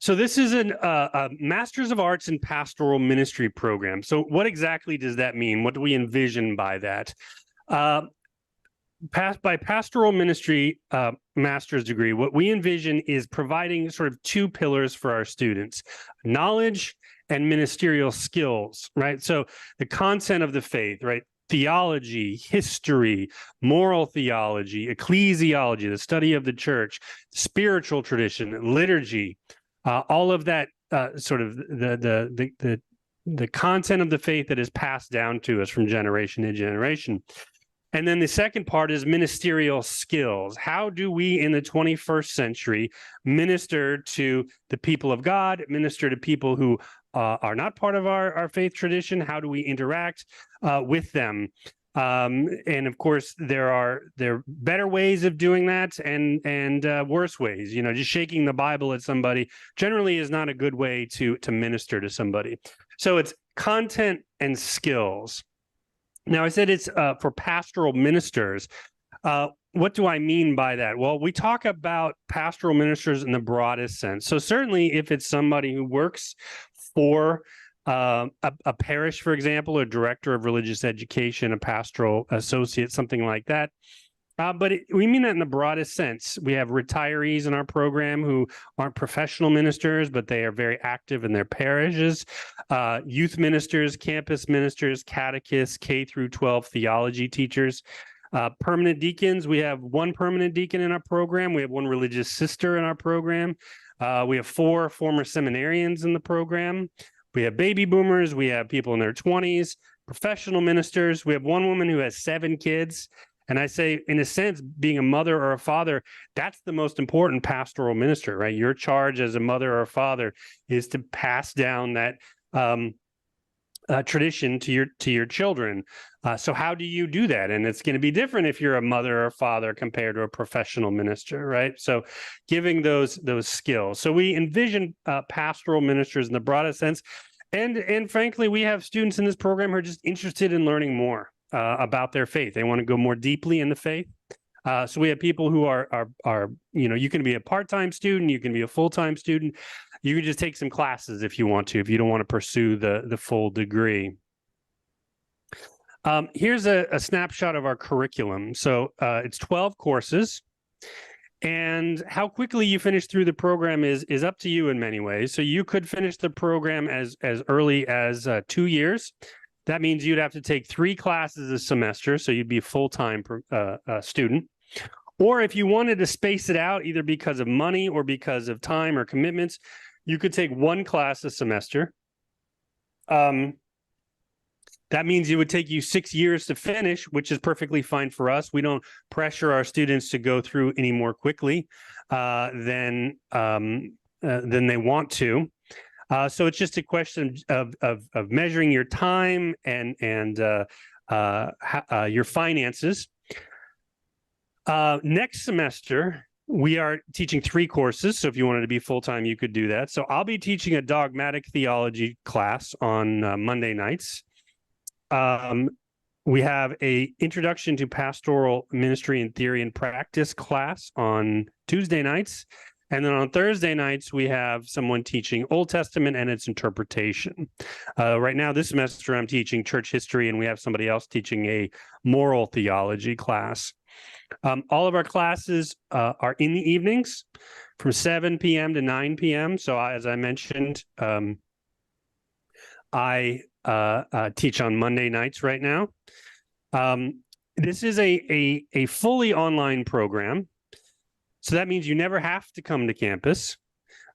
So this is a Master's of Arts in Pastoral Ministry program. So what exactly does that mean? What do we envision by that? By Pastoral Ministry Master's degree, what we envision is providing sort of two pillars for our students: knowledge and ministerial skills, right? So the content of the faith, right? Theology, history, moral theology, ecclesiology, the study of the church, spiritual tradition, liturgy, all of that sort of the content of the faith that is passed down to us from generation to generation. And then the second part is ministerial skills. How do we in the 21st century minister to the people of God, minister to people who are not part of our faith tradition? How do we interact with them? And of course, there are better ways of doing that and worse ways. You know, just shaking the Bible at somebody generally is not a good way to minister to somebody. So it's content and skills. Now, I said it's for pastoral ministers. What do I mean by that? Well, we talk about pastoral ministers in the broadest sense. So certainly if it's somebody who works for a parish, for example, a director of religious education, a pastoral associate, something like that. But we mean that in the broadest sense. We have retirees in our program who aren't professional ministers, but they are very active in their parishes. Youth ministers, campus ministers, catechists, K through 12 theology teachers. Permanent deacons, we have one permanent deacon in our program. We have one religious sister in our program. We have 4 former seminarians in the program. We have baby boomers. We have people in their 20s, professional ministers. We have one woman who has 7 kids. And I say, in a sense, being a mother or a father, that's the most important pastoral minister, right? Your charge as a mother or a father is to pass down that tradition to your children. So how do you do that? And it's going to be different if you're a mother or a father compared to a professional minister, right? So giving those skills. So we envision pastoral ministers in the broadest sense. And frankly, we have students in this program who are just interested in learning more about their faith. They want to go more deeply in the faith. So we have people who are you know, you can be a part-time student, you can be a full-time student. You can just take some classes if you want to, if you don't want to pursue the full degree. Here's a snapshot of our curriculum. So it's 12 courses. And how quickly you finish through the program is up to you in many ways. So you could finish the program as early as 2 years. That means you'd have to take 3 classes a semester, so you'd be a full-time student. Or if you wanted to space it out, either because of money or because of time or commitments, you could take 1 class a semester. That means it would take you 6 years to finish, which is perfectly fine for us. We don't pressure our students to go through any more quickly than they want to. So it's just a question of measuring your time and your finances. Next semester, we are teaching 3 courses. So if you wanted to be full-time, you could do that. So I'll be teaching a dogmatic theology class on Monday nights. We have a Introduction to Pastoral Ministry in Theory and Practice class on Tuesday nights. And then on Thursday nights, we have someone teaching Old Testament and its interpretation. Right now, this semester, I'm teaching church history, and we have somebody else teaching a moral theology class. All of our classes are in the evenings from 7 p.m. to 9 p.m. So as I mentioned, I teach on Monday nights right now. This is a fully online program. So that means you never have to come to campus,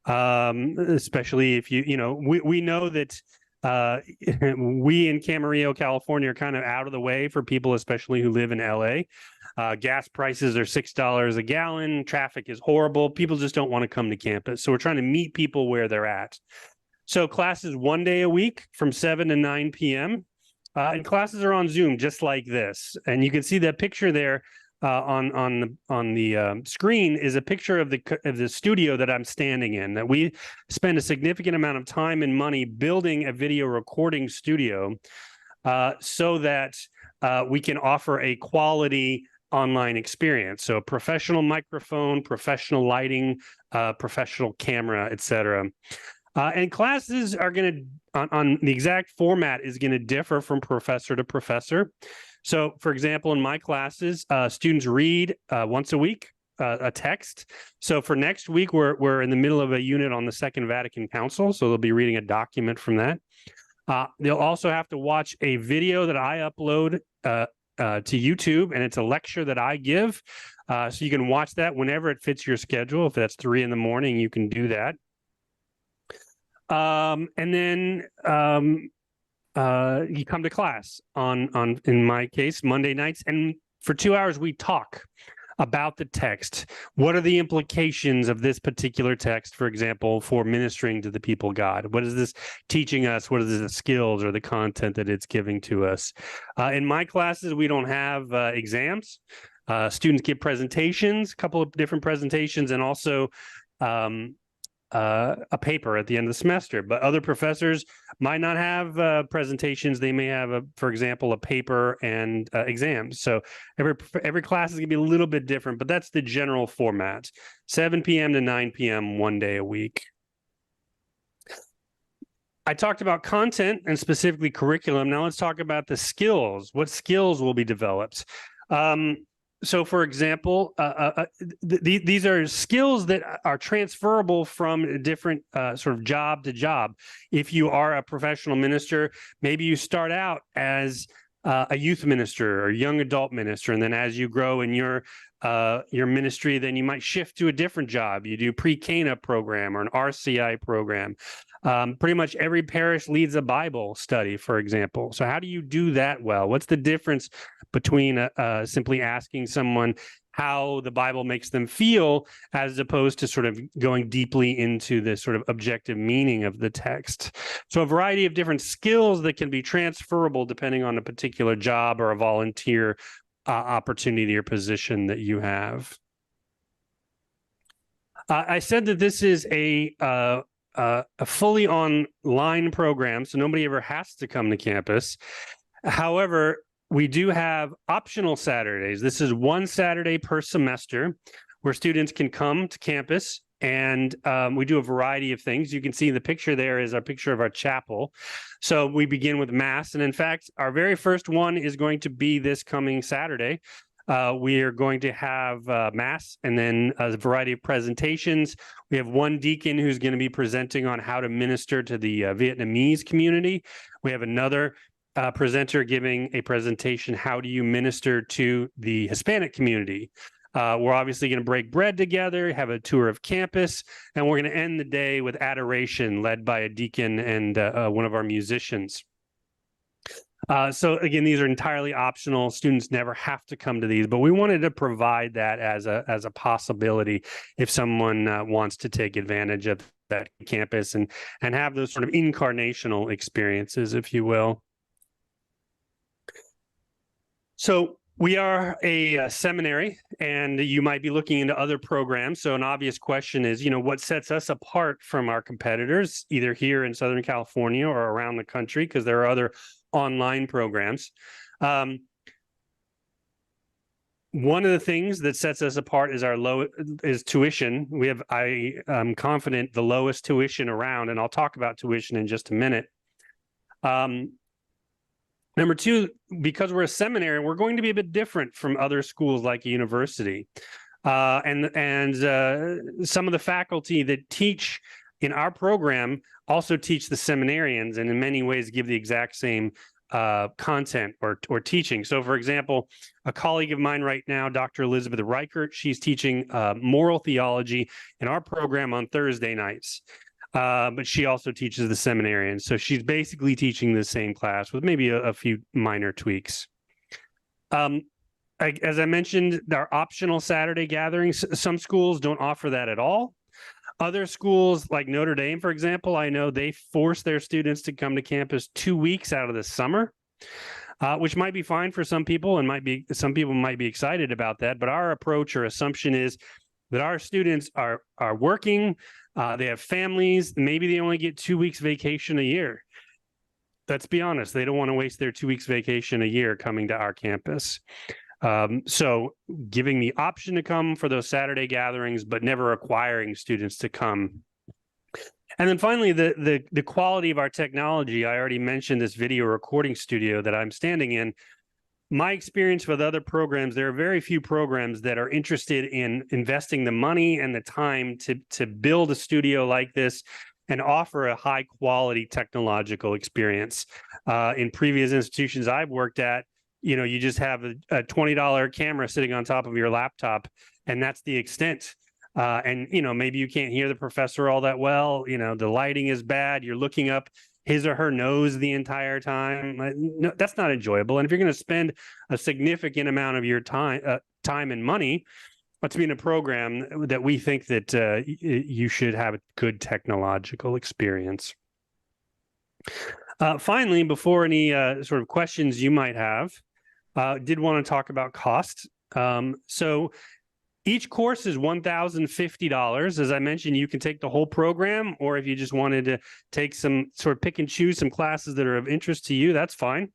especially if you know, we know that we in Camarillo, California are kind of out of the way for people, especially who live in LA. Gas prices are $6 a gallon. Traffic is horrible. People just don't want to come to campus. So we're trying to meet people where they're at. So classes 1 day a week from 7 to 9 p.m. And classes are on Zoom just like this. And you can see that picture there. On the screen is a picture of the studio that I'm standing in. That we spend a significant amount of time and money building a video recording studio, so that we can offer a quality online experience. So a professional microphone, professional lighting, professional camera, etc. And classes are going to, on the exact format is going to differ from professor to professor. So, for example, in my classes, students read once a week a text. So for next week, we're in the middle of a unit on the Second Vatican Council, so they'll be reading a document from that. They'll also have to watch a video that I upload to YouTube, and it's a lecture that I give. So you can watch that whenever it fits your schedule. If that's 3 a.m, you can do that. And then you come to class on, in my case, Monday nights, and for 2 hours we talk about the text. What are the implications of this particular text, for example, for ministering to the people of God? What is this teaching us? What are the skills or the content that it's giving to us? In my classes, we don't have exams. Students give presentations, a couple of different presentations, and also a paper at the end of the semester. But other professors might not have presentations. They may have, for example, a paper and exams. So every class is going to be a little bit different, but that's the general format. 7 p.m. to 9 p.m. one day a week. I talked about content and specifically curriculum. Now let's talk about the skills. What skills will be developed? So, for example, these are skills that are transferable from different sort of job to job. If you are a professional minister, maybe you start out as a youth minister or young adult minister, and then as you grow in your ministry, then you might shift to a different job. You do pre-Cana program or an RCI program. Pretty much every parish leads a Bible study, for example. So how do you do that well? What's the difference between simply asking someone how the Bible makes them feel as opposed to sort of going deeply into the sort of objective meaning of the text? So a variety of different skills that can be transferable depending on a particular job or a volunteer opportunity or position that you have. I said that this is a fully online program, so nobody ever has to come to campus. However, we do have optional Saturdays. This is one Saturday per semester where students can come to campus, and we do a variety of things. You can see the picture there is a picture of our chapel. So we begin with Mass, and in fact, our very first one is going to be this coming Saturday. We are going to have Mass and then a variety of presentations. We have one deacon who's going to be presenting on how to minister to the Vietnamese community. We have another presenter giving a presentation, how do you minister to the Hispanic community? We're obviously going to break bread together, have a tour of campus, and we're going to end the day with adoration led by a deacon and one of our musicians. So again, these are entirely optional. Students never have to come to these, but we wanted to provide that as a possibility if someone wants to take advantage of that campus and have those sort of incarnational experiences, if you will. So we are a seminary, and you might be looking into other programs. So an obvious question is, what sets us apart from our competitors, either here in Southern California or around the country, because there are other online programs. One of the things that sets us apart is tuition. We have, I'm confident, the lowest tuition around, and I'll talk about tuition in just a minute. Number two, because we're a seminary, we're going to be a bit different from other schools like a university. And some of the faculty that teach in our program also teach the seminarians, and in many ways give the exact same content or teaching. So, for example, a colleague of mine right now, Dr. Elizabeth Reichert, she's teaching moral theology in our program on Thursday nights. But she also teaches the seminarians. So she's basically teaching the same class with maybe a few minor tweaks. As I mentioned, our optional Saturday gatherings, some schools don't offer that at all. Other schools like Notre Dame, for example, I know they force their students to come to campus 2 weeks out of the summer, which might be fine for some people, and some people might be excited about that. But our approach or assumption is that our students are working, they have families, maybe they only get 2 weeks vacation a year. Let's be honest, they don't want to waste their 2 weeks vacation a year coming to our campus. So giving the option to come for those Saturday gatherings, but never requiring students to come. And then finally, the quality of our technology. I already mentioned this video recording studio that I'm standing in. My experience with other programs, there are very few programs that are interested in investing the money and the time to build a studio like this and offer a high quality technological experience. In previous institutions I've worked at, you just have a $20 camera sitting on top of your laptop, and that's the extent. And maybe you can't hear the professor all that well. The lighting is bad. You're looking up his or her nose the entire time. No, that's not enjoyable. And if you're going to spend a significant amount of your time and money, let's be in a program that we think that you should have a good technological experience. Finally, before any sort of questions you might have, did want to talk about cost. So each course is $1,050. As I mentioned, you can take the whole program, or if you just wanted to take some sort of pick and choose some classes that are of interest to you, that's fine.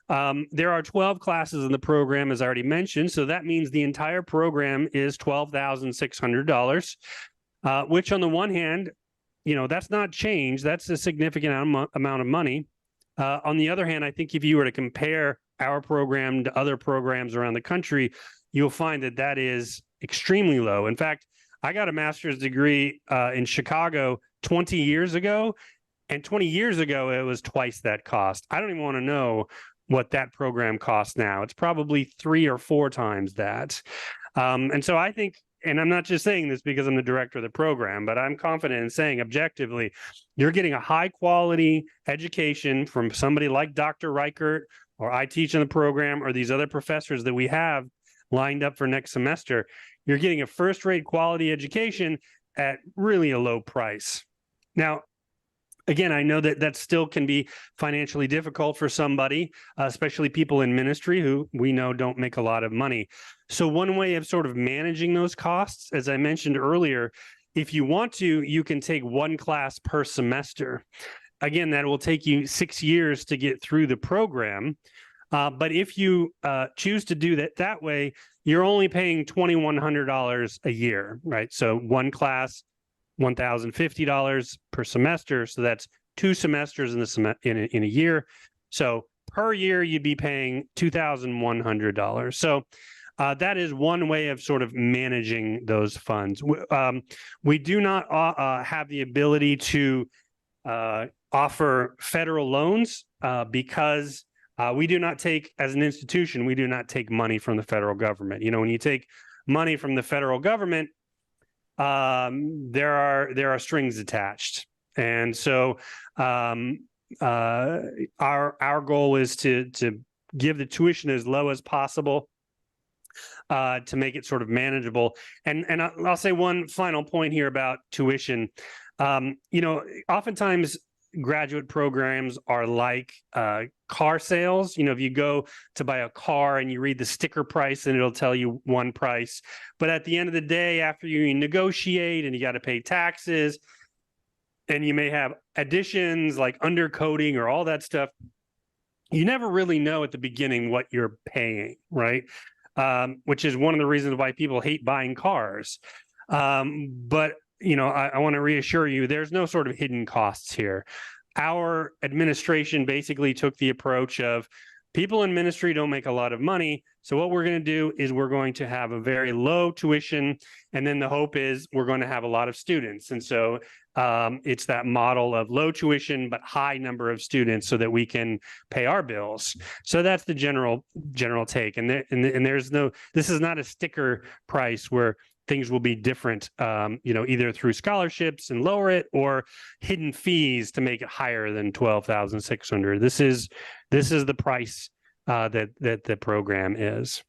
There are 12 classes in the program, as I already mentioned. So that means the entire program is $12,600, which on the one hand, that's not change. That's a significant amount of money. On the other hand, I think if you were to compare our program to other programs around the country, you'll find that that is extremely low. In fact, I got a master's degree in Chicago 20 years ago, and 20 years ago, it was twice that cost. I don't even want to know what that program costs now. It's probably 3 or 4 times that. And so I think, and I'm not just saying this because I'm the director of the program, but I'm confident in saying objectively, you're getting a high quality education from somebody like Dr. Reichert, or I teach in the program, or these other professors that we have lined up for next semester. You're getting a first-rate quality education at really a low price. Now, again, I know that still can be financially difficult for somebody, especially people in ministry who we know don't make a lot of money. So one way of sort of managing those costs, as I mentioned earlier, if you want to, you can take one class per semester. Again, that will take you 6 years to get through the program. But if you choose to do that way, you're only paying $2,100 a year, right? So one class, $1,050 per semester. So that's 2 semesters in a year. So per year, you'd be paying $2,100. So that is one way of sort of managing those funds. We do not have the ability to offer federal loans because we do not take, as an institution, we do not take money from the federal government. When you take money from the federal government, there are strings attached. And so our goal is to give the tuition as low as possible to make it sort of manageable. And I'll say one final point here about tuition. Oftentimes graduate programs are like car sales. If you go to buy a car and you read the sticker price and it'll tell you one price, but at the end of the day, after you negotiate and you got to pay taxes and you may have additions like undercoating or all that stuff, you never really know at the beginning what you're paying, right? Which is one of the reasons why people hate buying cars. But I want to reassure you, there's no sort of hidden costs here. Our administration basically took the approach of people in ministry don't make a lot of money. So what we're going to do is we're going to have a very low tuition. And then the hope is we're going to have a lot of students. And so it's that model of low tuition, but high number of students so that we can pay our bills. So that's the general take. And there's no, this is not a sticker price where things will be different, either through scholarships and lower it or hidden fees to make it higher than $12,600. This is the price that the program is.